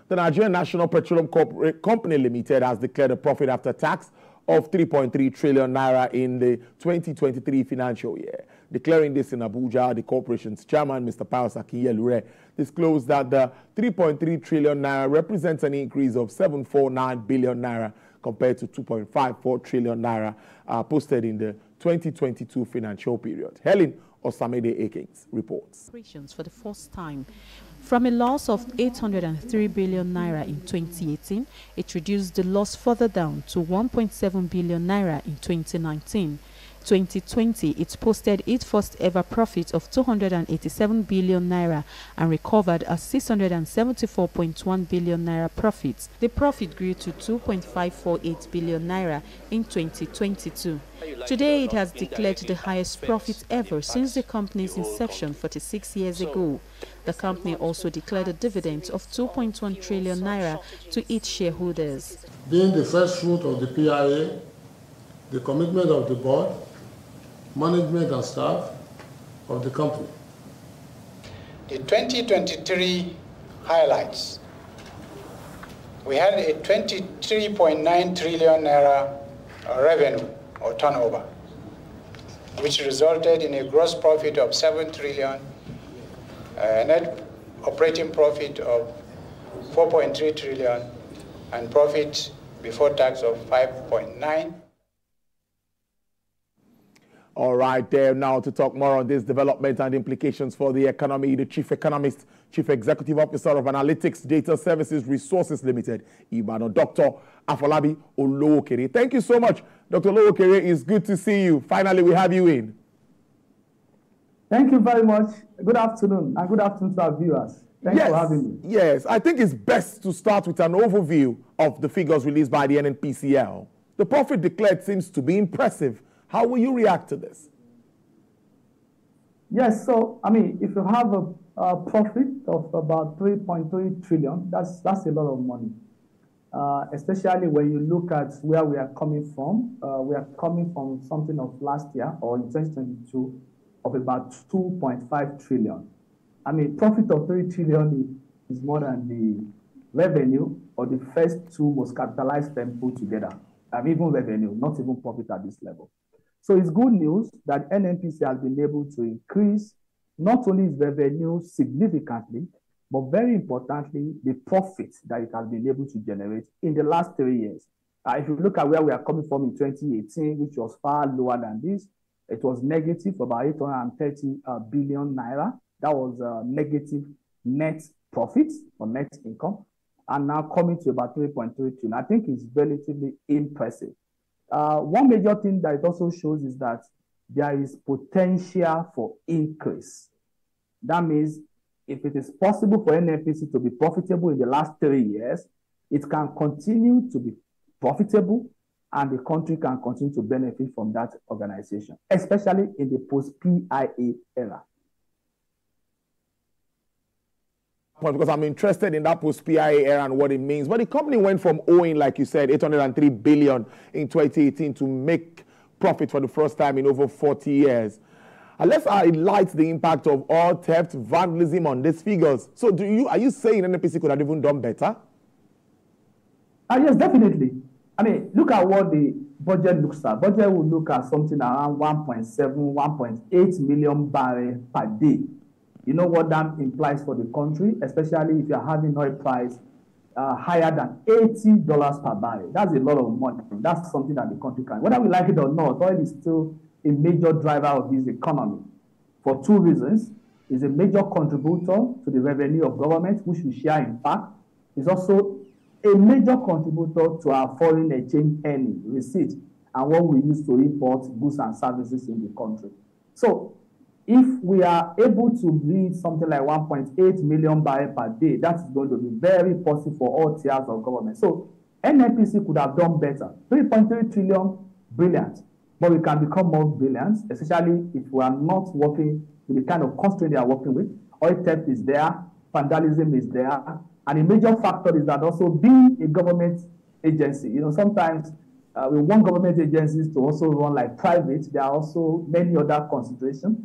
The Nigeria National Petroleum Company Limited has declared a profit after tax of 3.3 trillion naira in the 2023 financial year. Declaring this in Abuja, the corporation's chairman, Mr. Pius Akinyelure, disclosed that the 3.3 trillion naira represents an increase of 749 billion naira compared to 2.54 trillion naira posted in the 2022 financial period. Helen Osamede Akins reports. For the first time, from a loss of 803 billion naira in 2018, it reduced the loss further down to 1.7 billion naira in 2019. 2020, it posted its first ever profit of 287 billion naira and recovered a 674.1 billion naira profit. The profit grew to 2.548 billion naira in 2022. Today, it has declared the highest profit ever since the company's inception 46 years ago. The company also declared a dividend of 2.1 trillion naira to its shareholders. Being the first fruit of the PIA, the commitment of the board, management and staff of the company. The 2023 highlights. We had a 23.9 trillion naira revenue or turnover, which resulted in a gross profit of 7 trillion, net operating profit of 4.3 trillion, and profit before tax of 5.9. All right, there now to talk more on this development and implications for the economy, the Chief Economist, Chief Executive Officer of Analytics Data Services Resources Limited, Ibano, Dr. Afolabi Olowokere. Thank you so much, Dr. Olowokere. It's good to see you. Finally, we have you in. Thank you very much. Good afternoon, and good afternoon to our viewers. Thanks for having me. Yes, I think it's best to start with an overview of the figures released by the NNPCL. The profit declared seems to be impressive. How will you react to this? Yes, so, I mean, if you have a profit of about 3.3 trillion, that's a lot of money. Especially when you look at where we are coming from. We are coming from something of last year, or in 2022, of about 2.5 trillion. I mean, profit of 3 trillion is more than the revenue or the first two most capitalized firms put together. Even revenue, not even profit at this level. So it's good news that NNPC has been able to increase not only its revenue significantly, but very importantly, the profits that it has been able to generate in the last 3 years. If you look at where we are coming from in 2018, which was far lower than this, it was negative for about 830 billion naira. That was negative net profit or net income, and now coming to about 3.3 trillion. I think it's relatively impressive. One major thing that it also shows is that there is potential for increase. That means if it is possible for NNPC to be profitable in the last 3 years, it can continue to be profitable and the country can continue to benefit from that organization, especially in the post-PIA era. Because I'm interested in that post-PIA era and what it means. But the company went from owing, like you said, 803 billion in 2018 to make profit for the first time in over 40 years. And let's highlight the impact of all theft, vandalism on these figures. So are you saying NNPC could have even done better? Yes, definitely. I mean, look at what the budget looks at. Budget will look at something around 1.7, 1.8 million barrels per day. You know what that implies for the country, especially if you're having oil price higher than $80 per barrel. That's a lot of money. That's something that the country can. Whether we like it or not, oil is still a major driver of this economy for two reasons. It's a major contributor to the revenue of government, which we share in fact. It's also a major contributor to our foreign exchange earning receipt and what we use to import goods and services in the country. So if we are able to reach something like 1.8 million barrels per day, that's going to be very positive for all tiers of government. So NNPC could have done better. 3.3 trillion, brilliant. But we can become more brilliant, especially if we are not working with the kind of constraint they are working with. Oil theft is there, vandalism is there, and a major factor is that also being a government agency. You know, sometimes we want government agencies to also run like private. There are also many other considerations.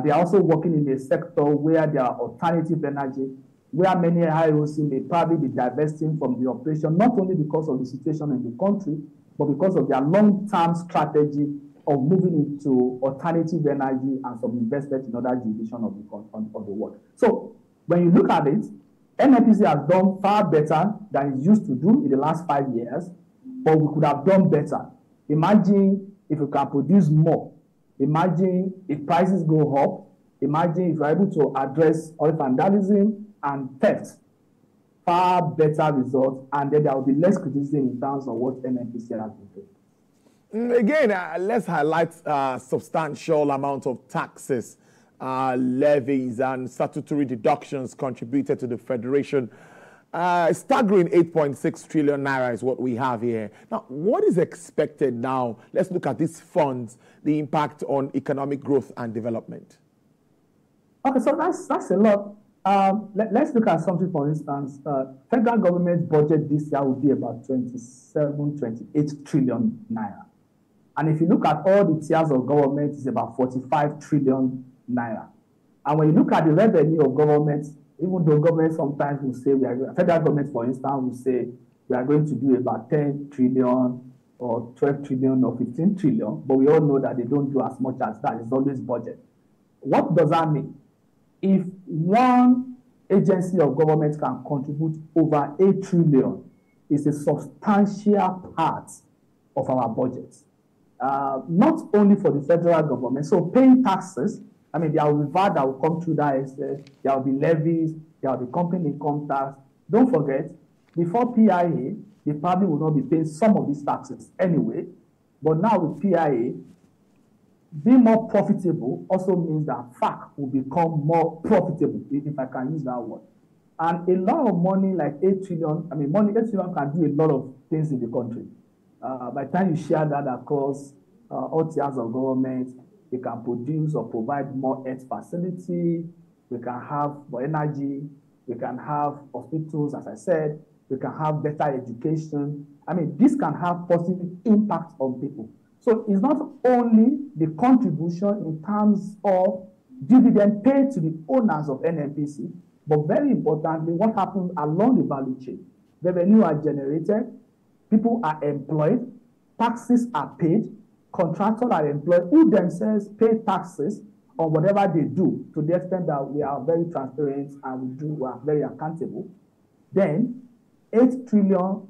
They are also working in a sector where there are alternative energy where many IOC may probably be divesting from the operation, not only because of the situation in the country, but because of their long-term strategy of moving into alternative energy and some investment in other jurisdictions of the world. So when you look at it, NNPC has done far better than it used to do in the last 5 years, but we could have done better. Imagine if we can produce more. Imagine if prices go up. Imagine if we're able to address oil vandalism and theft. Far better results, and then there will be less criticism in terms of what NNPC has been doing. Again, let's highlight substantial amount of taxes, levies, and statutory deductions contributed to the Federation. Staggering 8.6 trillion naira is what we have here. Now, what is expected now? Let's look at these funds, the impact on economic growth and development. Okay, so that's a lot. Let's look at something, for instance. Federal government budget this year will be about 28 trillion naira. And if you look at all the tiers of government, it's about 45 trillion naira. And when you look at the revenue of government, even though government sometimes will say, federal government, for instance, will say we are going to do about 10 trillion or 12 trillion or 15 trillion, but we all know that they don't do as much as that. It's always budget. What does that mean? If one agency of government can contribute over 8 trillion, it's a substantial part of our budget. Not only for the federal government, so paying taxes, I mean, there will be VAT that will come through that, there will be levies, there will be company income tax. Don't forget, before PIA, they probably will not be paying some of these taxes anyway, but now with PIA, being more profitable also means that FAC will become more profitable, if I can use that word. And a lot of money, like 8 trillion, I mean, 8 trillion can do a lot of things in the country. By the time you share that across all tiers of government, we can produce or provide more health facility, we can have more energy, we can have hospitals, as I said, we can have better education. I mean, this can have positive impact on people. So it's not only the contribution in terms of dividend paid to the owners of NNPC, but very importantly, what happens along the value chain. Revenue are generated, people are employed, taxes are paid, contractors are employed, who themselves pay taxes on whatever they do, to the extent that we are very transparent and we are very accountable. Then 8 trillion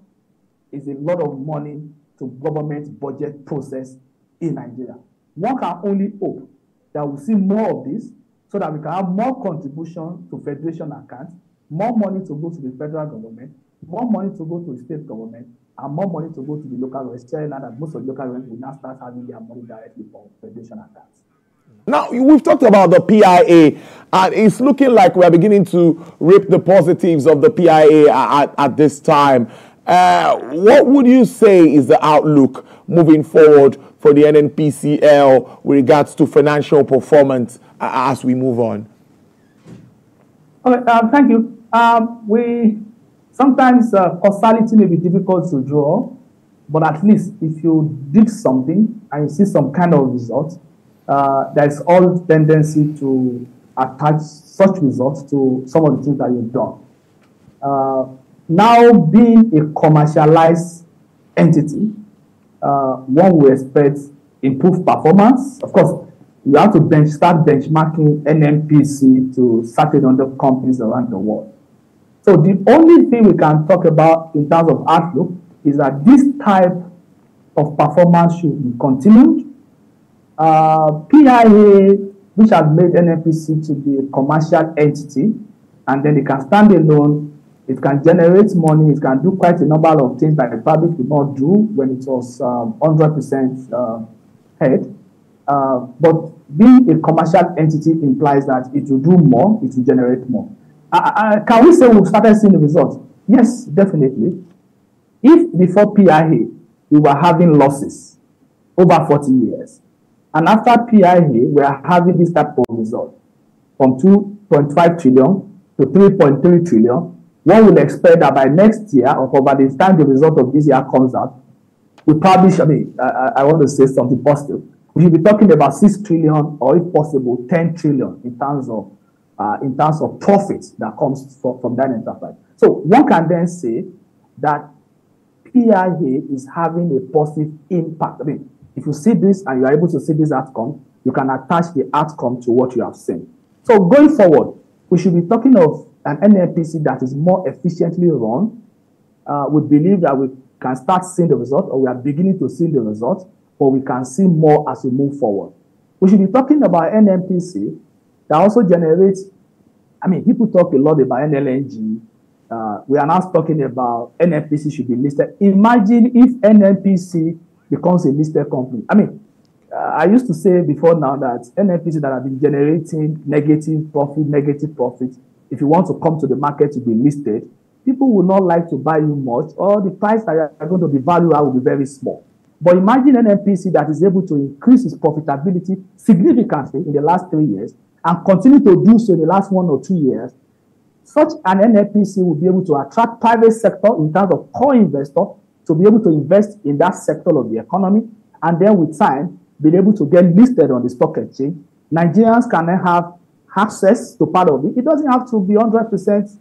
is a lot of money to government budget process in Nigeria. One can only hope that we'll see more of this so that we can have more contribution to federation accounts, more money to go to the federal government, more money to go to the state government, and more money to go to the local government, sharing that most of the local government will now start having their money directly from federation accounts. Now, we've talked about the PIA, and it's looking like we're beginning to reap the positives of the PIA at this time. What would you say is the outlook moving forward for the NNPCL with regards to financial performance as we move on? Okay, thank you. Sometimes causality may be difficult to draw, but at least if you did something and you see some kind of result, there is all tendency to attach such results to some of the things that you've done. Now, being a commercialized entity, one will expect improved performance. Of course, you have to start benchmarking NNPC to certain other companies around the world. So the only thing we can talk about in terms of outlook is that this type of performance should be continued. PIA, which has made NNPC to be a commercial entity, and then it can stand alone. It can generate money. It can do quite a number of things that the public did not do when it was 100% head. But being a commercial entity implies that it will do more, it will generate more. Can we say we've started seeing the results? Yes, definitely. If before PIA, we were having losses over 40 years, and after PIA, we are having this type of result from 2.5 trillion to 3.3 trillion, one will expect that by next year, or by the time the result of this year comes out, we probably should, I want to say something positive. We should be talking about 6 trillion, or if possible, 10 trillion in terms of in terms of profit that comes from that enterprise. So one can then say that PIA is having a positive impact. I mean, if you see this and you are able to see this outcome, you can attach the outcome to what you have seen. So going forward, we should be talking of an NNPC that is more efficiently run. We believe that we can start seeing the result, or we are beginning to see the result, but we can see more as we move forward. We should be talking about NNPC that also generates, I mean, people talk a lot about NLNG. We are now talking about NNPC should be listed. Imagine if NNPC becomes a listed company. I mean, I used to say before now that NNPC that have been generating negative profit, if you want to come to the market to be listed, people will not like to buy you much, or the price that you are going to be valued at will be very small. But imagine an NNPC that is able to increase its profitability significantly in the last 3 years and continue to do so in the last 1 or 2 years. Such an NNPC will be able to attract private sector in terms of core investor to be able to invest in that sector of the economy, and then with time, be able to get listed on the stock exchange. Nigerians can then have access to part of it. It doesn't have to be 100%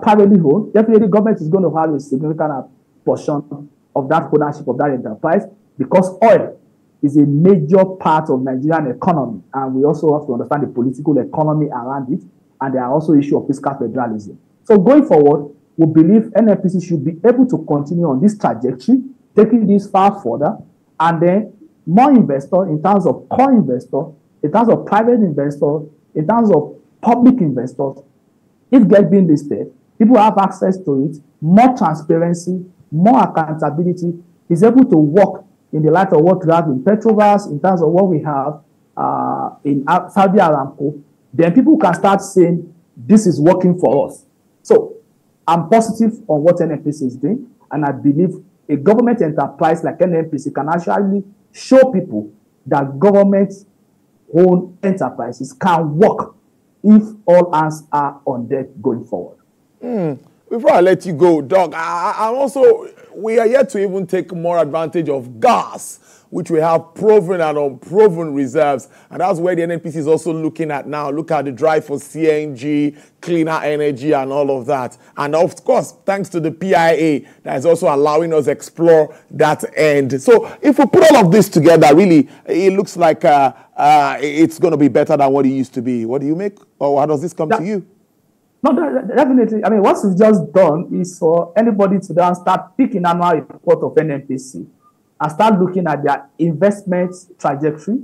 privately owned. Definitely, government is going to have a significant portion of that ownership of that enterprise, because oil is a major part of Nigerian economy, and we also have to understand the political economy around it, and there are also issues of fiscal federalism. So going forward, we believe NNPC should be able to continue on this trajectory, taking this far further, and then more investors in terms of core investors, in terms of private investors, in terms of public investors. If get being listed, people have access to it, more transparency, more accountability, is able to work in the light of what we have in Petrobras, in terms of what we have in Saudi Aramco. Then people can start saying, this is working for us. So I'm positive on what NNPC is doing, and I believe a government enterprise like NNPC can actually show people that government-owned enterprises can work if all hands are on deck going forward. Before I let you go, Doc, I'm also, we are yet to even take more advantage of gas, which we have proven and unproven reserves. And that's where the NNPC is also looking at now. Look at the drive for CNG, cleaner energy, and all of that. And of course, thanks to the PIA, that is also allowing us explore that end. So if we put all of this together, really, it looks like it's going to be better than what it used to be. What do you make? Or how does this come to you? No, definitely. I mean, what we've just done is for anybody to then start picking annual report of NNPC and start looking at their investment trajectory,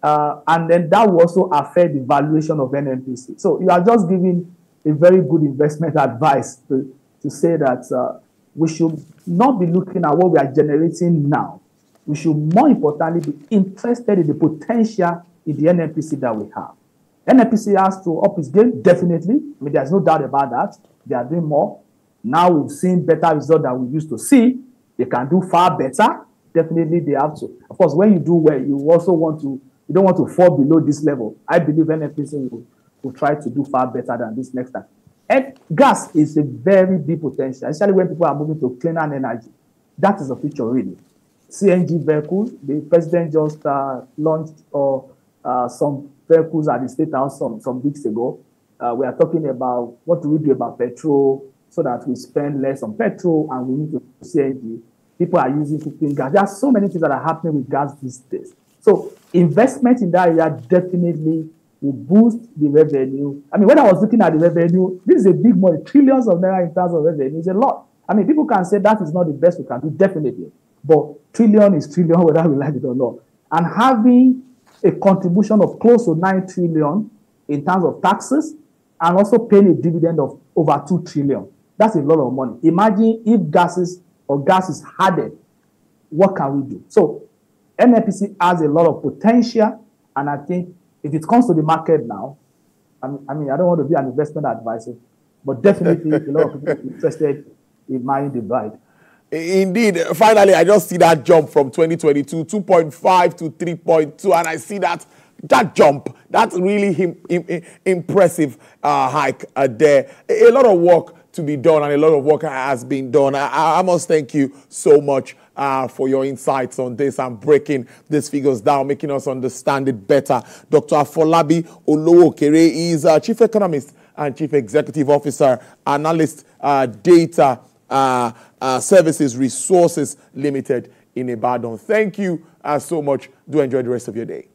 and then that will also affect the valuation of NNPC. So you are just giving a very good investment advice to say that we should not be looking at what we are generating now. We should, more importantly, be interested in the potential in the NNPC that we have. NNPC has to up its game, definitely. I mean, there's no doubt about that. They are doing more. Now we've seen better results than we used to see. They can do far better. Definitely they have to. Of course, when you do well, you also want to, you don't want to fall below this level. I believe NNPC will try to do far better than this next time. And gas is a very big potential, especially when people are moving to cleaner energy. That is the future, really. CNG vehicle, the president just launched some vehicles at the State House some weeks ago. We are talking about what do we do about petrol so that we spend less on petrol and we need to CNG. People are using cooking gas. There are so many things that are happening with gas these days. So investment in that area definitely will boost the revenue. I mean, when I was looking at the revenue, this is a big money, trillions of naira in terms of revenue. It's a lot. I mean, people can say that is not the best we can do, definitely. But trillion is trillion, whether we like it or not. And having a contribution of close to 9 trillion in terms of taxes, and also paying a dividend of over 2 trillion. That's a lot of money. Imagine if gas is added, what can we do? So NNPC has a lot of potential, and I think if it comes to the market now, I mean, I don't want to be an investment advisor, but definitely a lot of people are interested in buying the bride. Indeed. Finally, I just see that jump from 2022, 2.5 to 3.2, and I see that jump. That's really impressive hike there. A lot of work to be done, and a lot of work has been done. I must thank you so much for your insights on this and breaking these figures down, making us understand it better. Dr. Afolabi Olowokere is Chief Economist and Chief Executive Officer, Analyst Data Services Resources Limited in Ibadan. Thank you so much. Do enjoy the rest of your day.